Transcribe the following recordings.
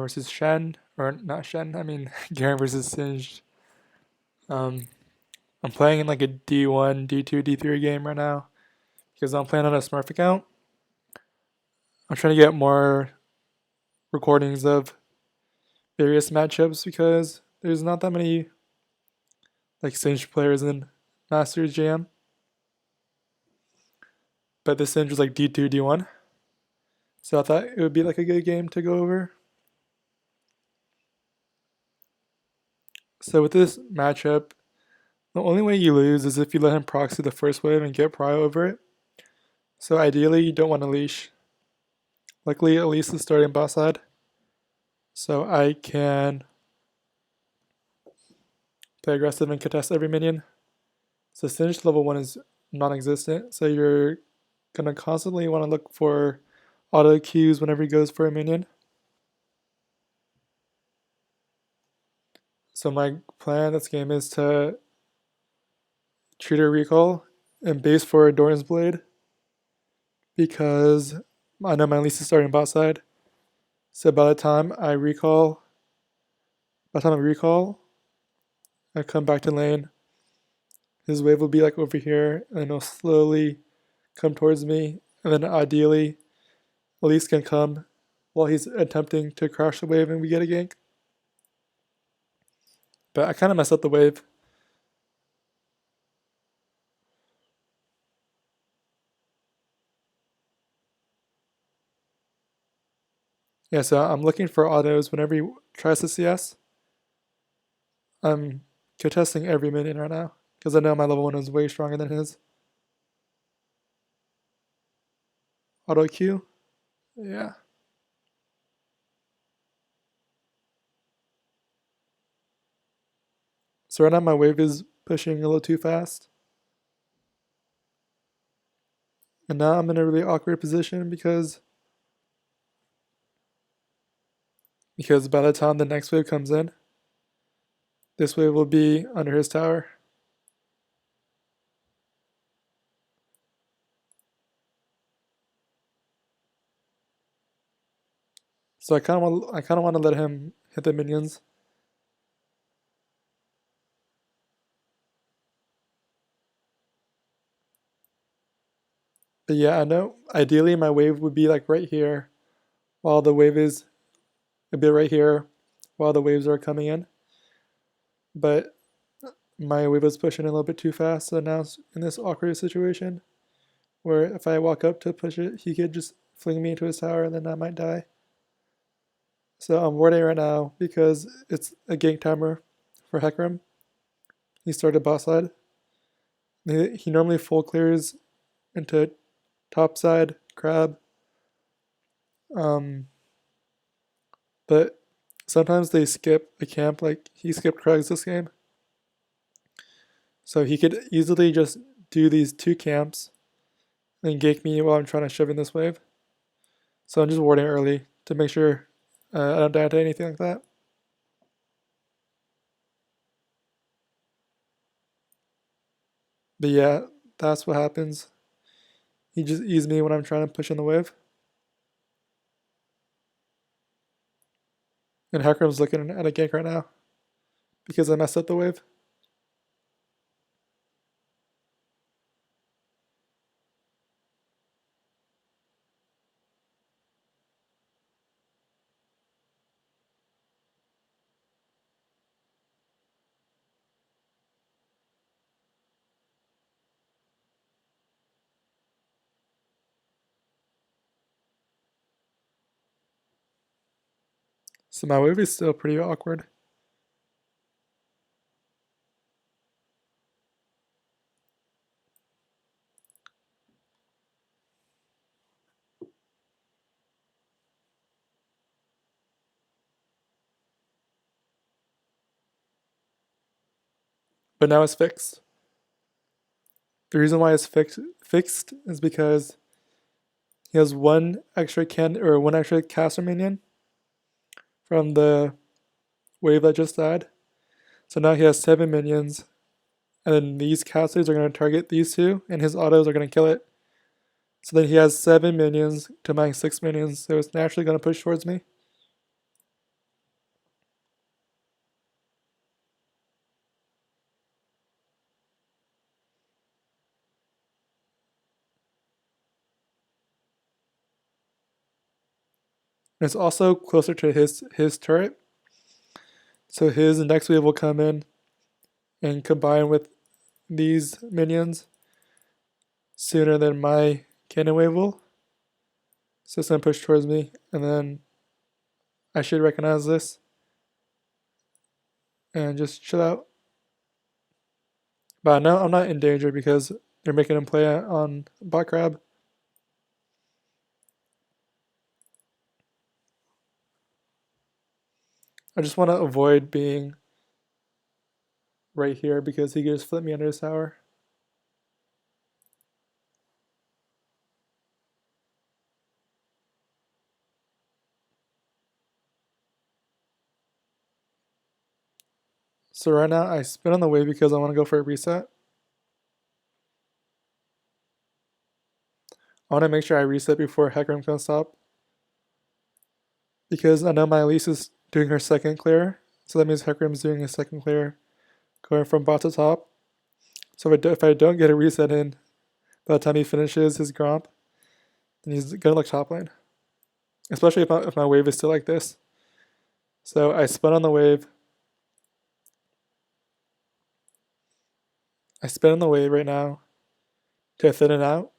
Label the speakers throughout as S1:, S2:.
S1: versus Shen, or not Shen, I mean Garen versus Singed. Um, I'm playing in like a D1, D2, D3 game right now because I'm playing on a Smurf account. I'm trying to get more recordings of various matchups because there's not that many like Singed players in Masters Jam. But this Singed was like D2, D1. So I thought it would be like a good game to go over. So with this matchup, the only way you lose is if you let him proxy the first wave and get prio over it. So ideally, you don't want to leash. Luckily, Elise is starting bot side, so I can play aggressive and contest every minion. So Singed level 1 is non-existent, so you're gonna constantly want to look for auto Qs whenever he goes for a minion. So my plan this game is to treat a recall and base for a Doran's Blade because I know my Elise is starting bot side. So by the time I recall, I come back to lane. His wave will be like over here, and he'll slowly come towards me, and then ideally, Elise can come while he's attempting to crash the wave and we get a gank. But I kind of messed up the wave. Yeah, so I'm looking for autos whenever he tries to CS. I'm contesting every minion right now because I know my level 1 is way stronger than his. Auto Q? Yeah. So right now my wave is pushing a little too fast. And now I'm in a really awkward position because by the time the next wave comes in, this wave will be under his tower. So I kind of want to let him hit the minions. But yeah, I know ideally my wave would be like right here while the wave is a bit right here while the waves are coming in. But my wave was pushing a little bit too fast, so now it's in this awkward situation where if I walk up to push it, he could just fling me into his tower and then I might die. So I'm warding right now because it's a gank timer for Hecarim. He started bot side. He normally full clears into top side crab. But sometimes they skip a camp, like he skipped Krugs this game. So he could easily just do these 2 camps and gank me while I'm trying to shove in this wave. So I'm just warding early to make sure I don't die to anything like that. But yeah, that's what happens. He just eased me when I'm trying to push in the wave. And Hecarim's looking at a gank right now because I messed up the wave. So my wave is still pretty awkward. But now it's fixed. The reason why it's fixed is because he has one extra caster minion from the wave that just died. So now he has 7 minions, and then these casters are going to target these 2, and his autos are going to kill it. So then he has 7 minions to my 6 minions, so it's naturally going to push towards me. And it's also closer to his turret. So his next wave will come in and combine with these minions sooner than my cannon wave will. So it's gonna push towards me, and then I should recognize this and just chill out. But now I'm not in danger because they're making him play on bot crab. I just want to avoid being right here because he could just flip me under his tower. So right now I spin on the wave because I want to go for a reset. I want to make sure I reset before Hecarim can stop. Because I know my Elise is doing her second clear. So that means Hecarim's doing his second clear, going from bot to top. So if I don't get a reset in by the time he finishes his Gromp, then he's gonna look top lane. Especially if my wave is still like this. So I spin on the wave. I spin on the wave right now to thin it out.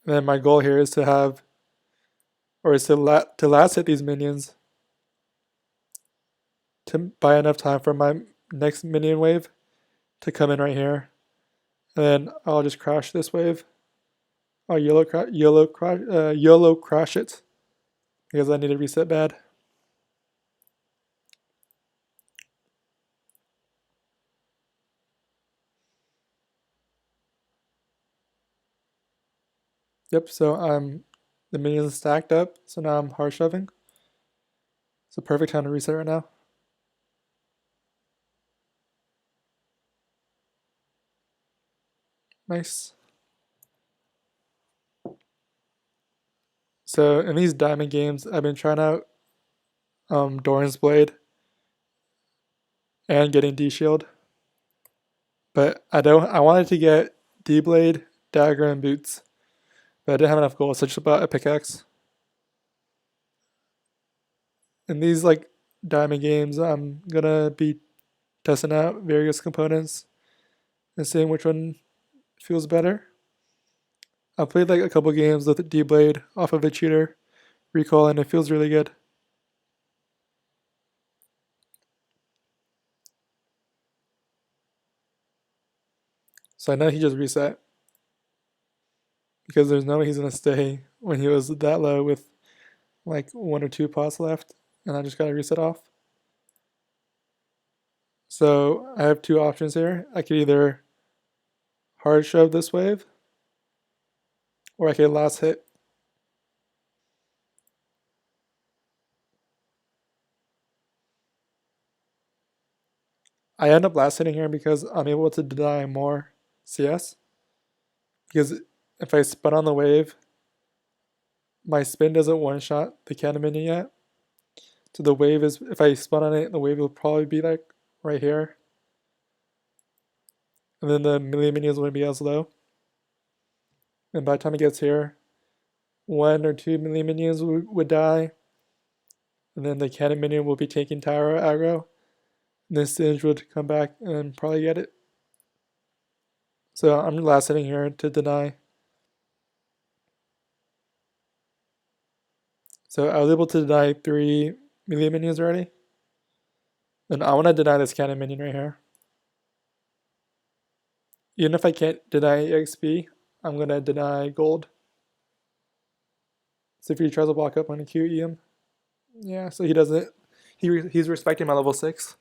S1: And then my goal here is to have, or is to last hit these minions to buy enough time for my next minion wave to come in right here. And then I'll just crash this wave. I'll YOLO crash it because I need to reset bad. Yep, so the minions stacked up, so now I'm hard shoving. It's a perfect time to reset right now. Nice. So in these diamond games, I've been trying out Doran's Blade and getting D Shield. But I wanted to get D Blade, Dagger, and Boots. But I didn't have enough gold, so I just bought a pickaxe. In these like diamond games, I'm gonna be testing out various components and seeing which one feels better. I played like a couple games with D Blade off of a cheater recall, and it feels really good. So I know he just reset because there's no way he's gonna stay when he was that low with like 1 or 2 pots left, and I just gotta reset off. So I have 2 options here. I could either hard shove this wave, or I could last hit. I end up last hitting here because I'm able to deny more CS. Because if I spin on the wave, my spin doesn't one-shot the cannon minion yet. So the wave is, if I spun on it, the wave will probably be like right here. And then the melee minions wouldn't be as low. And by the time it gets here, 1 or 2 melee minions would die. And then the cannon minion will be taking tower aggro. And then Singe would come back and probably get it. So I'm last hitting here to deny. So I was able to deny 3 melee minions already. And I want to deny this cannon minion right here. Even if I can't deny XP, I'm going to deny gold. So if he tries to block up, I'm going to QE him. Yeah, so he doesn't. He's respecting my level 6.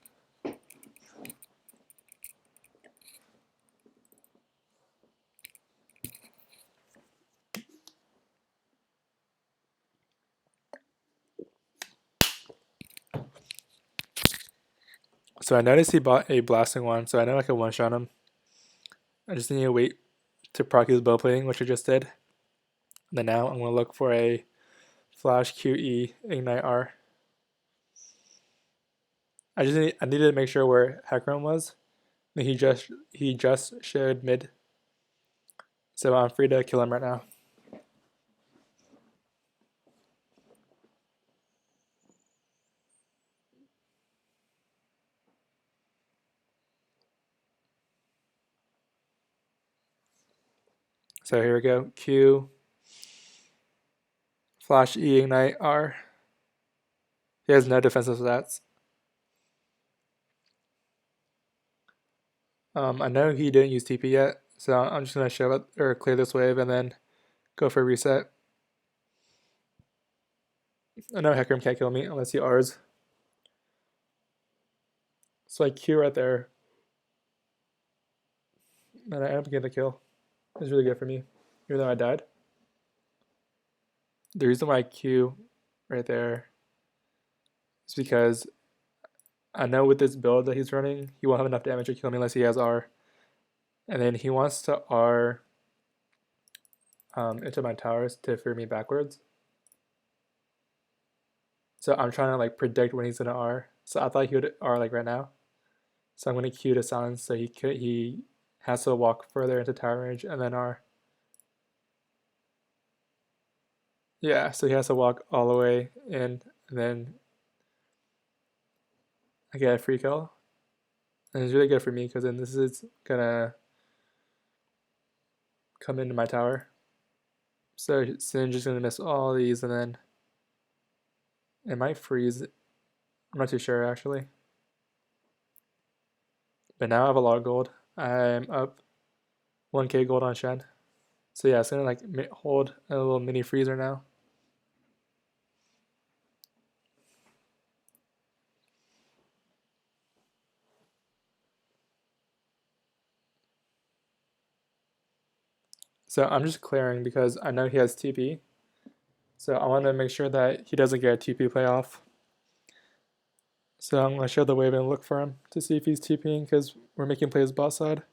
S1: So I noticed he bought a blasting one, so I know I can one-shot him. I just need to wait to proc his bow plating, which I just did. And then now I'm going to look for a flash QE ignite R. I needed to make sure where Hecarim was. And he just showed mid. So I'm free to kill him right now. So here we go. Q, flash E, ignite R. He has no defensive stats. I know he didn't use TP yet, so I'm just gonna shove it or clear this wave and then go for a reset. I know Hecarim can't kill me unless he Rs. So I Q right there, and I end up getting the kill. It's really good for me, even though I died. The reason why I Q right there is because I know with this build that he's running, he won't have enough damage to kill me unless he has R. And then he wants to R into my towers to fear me backwards. So I'm trying to like predict when he's gonna R. So I thought he would R like right now. So I'm gonna Q to silence so he has to walk further into tower range and then R. Yeah, so he has to walk all the way in and then I get a free kill. And it's really good for me because then this is gonna come into my tower. So Singe is gonna miss all these and then it might freeze. I'm not too sure actually. But now I have a lot of gold. I'm up 1k gold on Shen. So yeah, it's gonna like hold a little mini freezer now. So I'm just clearing because I know he has TP. So I want to make sure that he doesn't get a TP play off. So I'm going to show the wave and look for him to see if he's TPing because we're making plays bot side.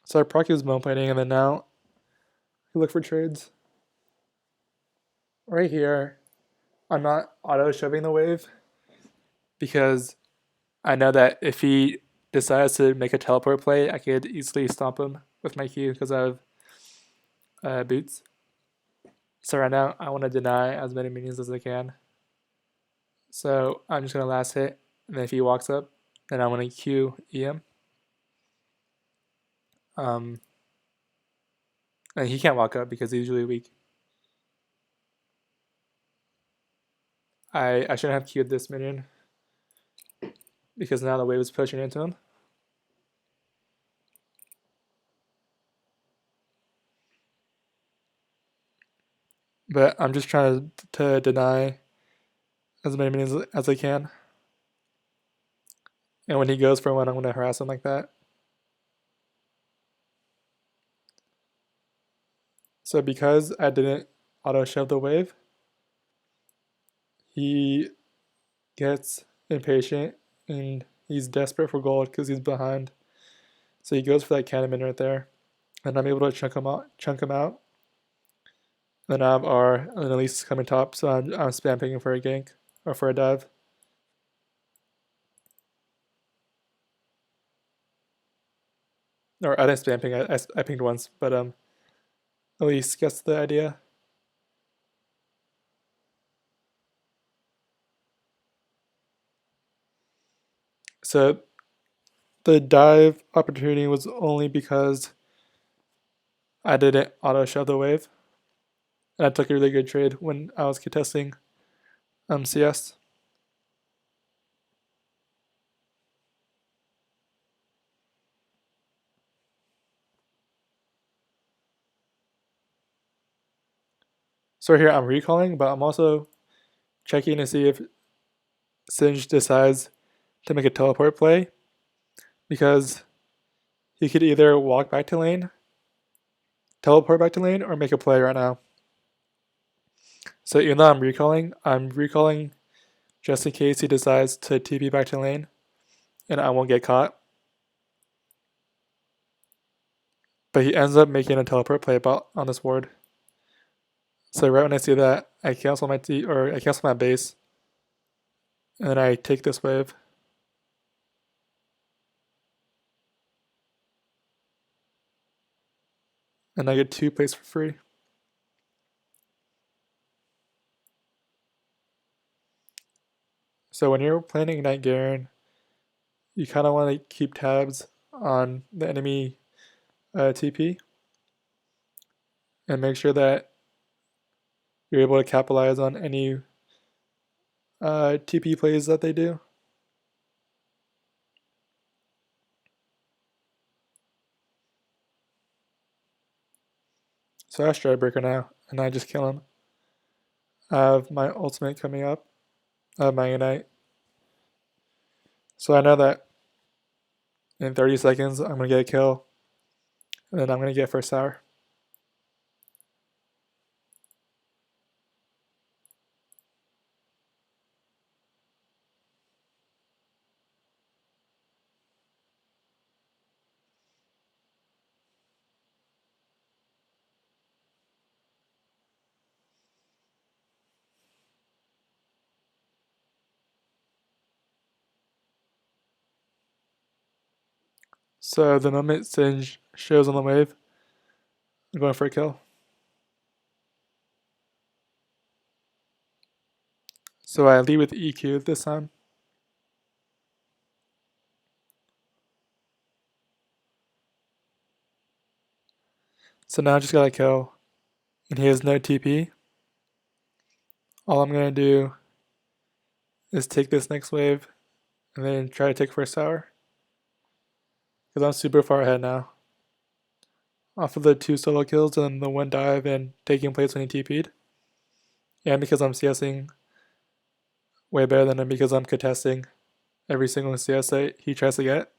S1: So I proc his moan plating and then now we look for trades. Right here, I'm not auto shoving the wave because I know that if he decides to make a teleport play, I could easily stomp him with my Q because I have boots. So right now, I want to deny as many minions as I can. So I'm just going to last hit, and then if he walks up, then I want to Q EM. And he can't walk up because he's really weak. I shouldn't have Q'd this minion because now the wave is pushing into him. But I'm just trying to deny as many minions as I can. And when he goes for one, I'm going to harass him like that. So because I didn't auto shove the wave, he gets impatient and he's desperate for gold because he's behind. So he goes for that cannon right there, and I'm able to chunk him out. Then I have R, and then Elise is coming top, so I'm spam picking for a gank or for a dive. Or I didn't spam ping, I pinged once, but Elise gets the idea. So the dive opportunity was only because I didn't auto shove the wave. And I took a really good trade when I was contesting CS. So here I'm recalling, but I'm also checking to see if Singe decides to make a teleport play because he could either walk back to lane, teleport back to lane, or make a play right now. So even though I'm recalling just in case he decides to TP back to lane and I won't get caught. But he ends up making a teleport play on this ward. So right when I see that, I cancel my base, and then I take this wave. And I get 2 plays for free. So when you're playing Ignite Garen, you kind of want to keep tabs on the enemy TP and make sure that you're able to capitalize on any TP plays that they do. So I Stridebreaker now, and I just kill him. I have my ultimate coming up. I have my Ignite. So I know that in 30 seconds I'm going to get a kill, and then I'm going to get first tower. So the moment Singe shows on the wave, I'm going for a kill. So I lead with EQ this time. So now I just got a kill, and he has no TP. All I'm going to do is take this next wave, and then try to take first tower. Because I'm super far ahead now. Off of the 2 solo kills and the 1 dive and taking place when he TP'd. And because I'm CSing way better than him because I'm contesting every single CS site he tries to get.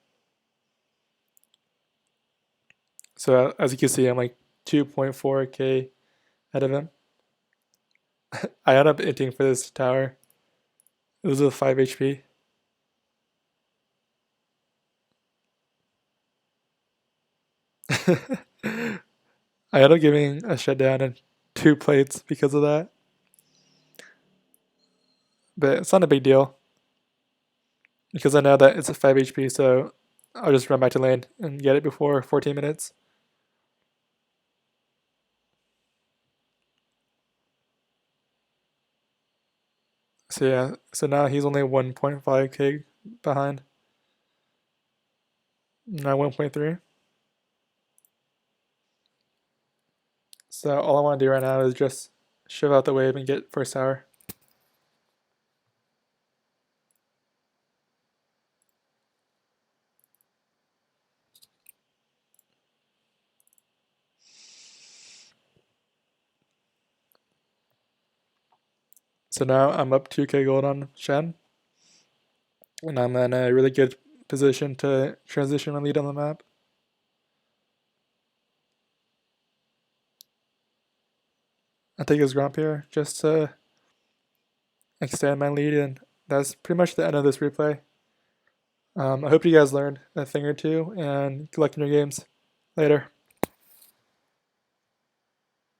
S1: So as you can see, I'm like 2.4k ahead of him. I end up inting for this tower. It was with 5 HP. I ended up giving a shutdown and 2 plates because of that. But it's not a big deal. Because I know that it's a 5 HP, so I'll just run back to lane and get it before 14 minutes. So yeah, so now he's only 1.5k behind. Now 1.3. So all I want to do right now is just shove out the wave and get first tower. So now I'm up 2k gold on Shen, and I'm in a really good position to transition my lead on the map. I take his Gromp here just to extend my lead, and that's pretty much the end of this replay. I hope you guys learned a thing or two, and good luck in your games. Later.